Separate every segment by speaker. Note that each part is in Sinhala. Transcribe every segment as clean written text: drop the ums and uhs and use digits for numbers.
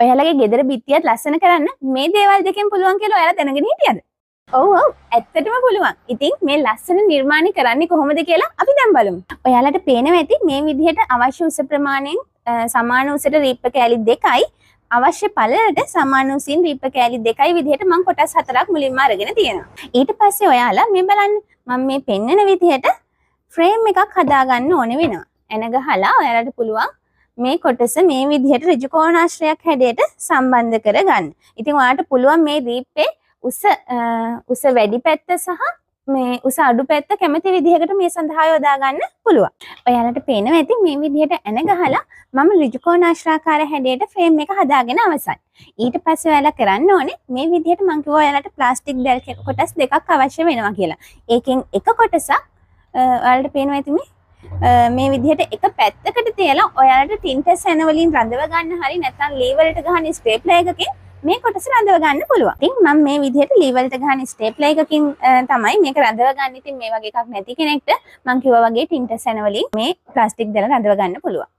Speaker 1: ඔයාලගේ ගෙදර බිත්තියත් ලස්සන කරන්න මේ දේවල් දෙකෙන් පුළුවන් කියලා ඔයාලා දැනගෙන හිටියද? ඔව් ඇත්තටම පුළුවන්. ඉතින් මේ ලස්සන නිර්මාණي කරන්නේ කොහොමද කියලා අපි දැන් බලමු. ඔයාලට පේනවා ඇති මේ විදිහට අවශ්‍ය උස ප්‍රමාණයෙන් සමාන උසට රීප්ප කෑලි දෙකයි අවශ්‍ය පළලට සමාන උසින් රීප්ප කෑලි දෙකයි විදිහට මම කොටස් හතරක් මුලින්ම අරගෙන තියෙනවා. ඊට පස්සේ ඔයාලා මේ බලන්න මම මේ පෙන්නන විදිහට ෆ්‍රේම් එකක් හදාගන්න ඕන වෙනවා. එන ගහලා ඔයාලට පුළුවන් මේ කොටස මේ විදිහට ඍජු කෝණාශ්‍රයක් හැඩයට සම්බන්ධ කරගන්න. ඉතින් ඔයාලට පුළුවන් මේ රීප්පේ උස වැඩි පැත්ත සහ මේ උස අඩු පැත්ත කැමති විදිහකට මේ සඳහා යොදා ගන්න පුළුවන්. ඔයාලට පේනවා ඇති මේ විදිහට එන ගහලා මම ඍජු කෝණාශ්‍රාකාර හැඩයට ෆ්‍රේම් එක හදාගෙන අවසන්. ඊට පස්සේ ඔයාලා කරන්න ඕනේ මේ විදිහට මම කිව්වා ඔයාලට ප්ලාස්ටික් දැල් කොටස් දෙකක් අවශ්‍ය වෙනවා කියලා. ඒකෙන් එක කොටසක් ඔයාලට පේනවා ඇති මේ විදිහට එක පැත්තකට තියලා ඔයාලට ටින්ටර් සැන වලින් රඳව ගන්න හරි නැත්නම් ලී වලට ගහන ස්ටේප්ලර් එකකින් මේ කොටස රඳව ගන්න පුළුවන්. ඉතින් මම මේ විදිහට ලී වලට ගහන ස්ටේප්ලර් එකකින් තමයි මේක රඳව ගන්න. ඉතින් මේ වගේ එකක් නැති කෙනෙක්ට මම කිව්වා වගේ ටින්ටර් සැන වලින් මේ ප්ලාස්ටික් දැල් රඳව ගන්න පුළුවන්.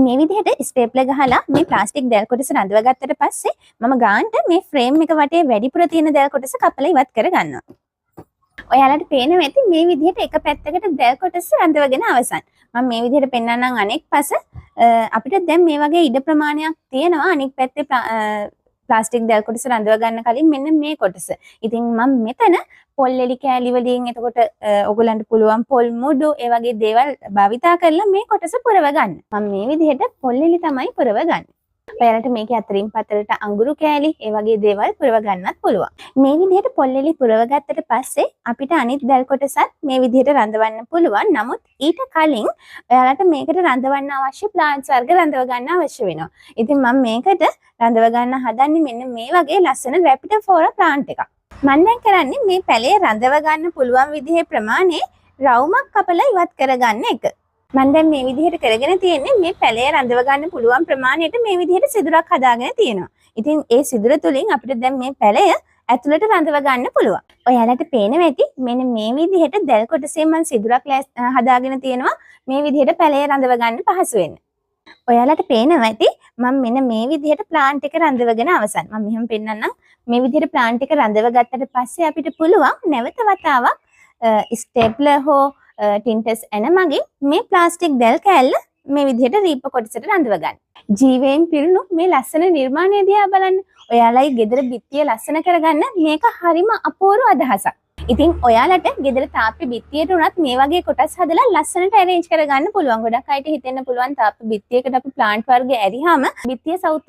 Speaker 1: මේ විදිහට ස්ටේප්ලර් ගහලා මේ ප්ලාස්ටික් දැල් කොටස රඳව ගත්තට පස්සේ මම ගාන්ට මේ ෆ්‍රේම් එක වටේ වැඩිපුර තියෙන දැල් කොටස කපලා ඉවත් කර ගන්නවා. ඔයාලට පේනවා ඇති මේ විදිහට එක පැත්තකට දැල් කොටස රඳවගෙන අවසන්. මම මේ විදිහට පෙන්නන්නම් අනෙක් පස අපිට දැන් මේ වගේ ඉඩ ප්‍රමාණයක් තියෙනවා අනෙක් පැත්තේ ප්ලාස්ටික් දැල් කොටස රඳව ගන්න කලින් මෙන්න මේ කොටස. ඉතින් මම මෙතන පොල් එලි කෑලි වලින් එතකොට ඔයගලන්ට පුළුවන් පොල් මුඩු ඒ වගේ දේවල් භාවිතා කරලා මේ කොටස පුරව ගන්න. මම මේ විදිහට පොල් එලි තමයි පුරව ගන්නේ. ඔයාලට මේකේ අතරින් පතලට අඟුරු කෑලි ඒ වගේ දේවල් පුරව ගන්නත් පුළුවන්. මේ විදිහට පොල් එලි පුරව ගත්තට පස්සේ අපිට අනිත් දැල් කොටසත් මේ විදිහට රඳවන්න පුළුවන්. නමුත් ඊට කලින් ඔයාලට මේකට රඳවන්න අවශ්‍ය ප්ලාන්ට්ස් වර්ග රඳව ගන්න අවශ්‍ය වෙනවා. ඉතින් මම මේකට රඳව ගන්න හදන්නේ මෙන්න මේ වගේ ලස්සන රැපිඩෝෆෝරා ප්ලාන්ට් එකක්. මම දැන් කරන්නේ මේ පැලේ රඳව ගන්න පුළුවන් විදිහේ ප්‍රමාණය රවුමක් කපලා ඉවත් කරගන්න එක. මම දැන් මේ විදිහට කරගෙන තියෙන්නේ මේ පැලේ රඳව ගන්න පුළුවන් ප්‍රමාණයට මේ විදිහට සිදුරක් හදාගෙන තියෙනවා. ඉතින් ඒ සිදුර තුලින් අපිට දැන් මේ පැලය ඇතුළට රඳව ගන්න පුළුවන්. ඔයාලට පේනවා ඇති මෙන්න මේ විදිහට දැල් කොටසේ මම සිදුරක් හදාගෙන තියෙනවා මේ විදිහට පැලේ රඳව ගන්න පහසු වෙන්න. ඔයාලට පේනවා ඇති මම මෙන්න මේ විදිහට ප්ලාන්ට් එක රඳවගෙන අවසන්. මම මෙහෙම පෙන්නන්නම්. මේ විදිහට ප්ලාන්ට් එක රඳව ගත්තට පස්සේ අපිට පුළුවන් නැවත වතාවක් ස්ටේප්ලර් හෝ ටින්ටර්ස් එන මගින් මේ ප්ලාස්ටික් දැල් කෑල්ල මේ විදිහට රීප්ප කොටසට රඳව ගන්න. ජීවයෙන් පිරුණු මේ ලස්සන නිර්මාණය දිහා බලන්න. ඔයාලයි ගෙදර බිත්තිය ලස්සන කරගන්න මේක හරිම අපූර්ව අදහසක්. ඉතින් ඔයාලට ගෙදර තාප්පි බිත්තියට උනත් මේ වගේ කොටස් හදලා ලස්සනට arrange කරගන්න පුළුවන්. ගොඩක් අයට හිතෙන්න පුළුවන් තාප්පි බිත්තියකට අපි ප්ලාන්ට් වර්ග ඇරිහම බිත්තිය සවුත්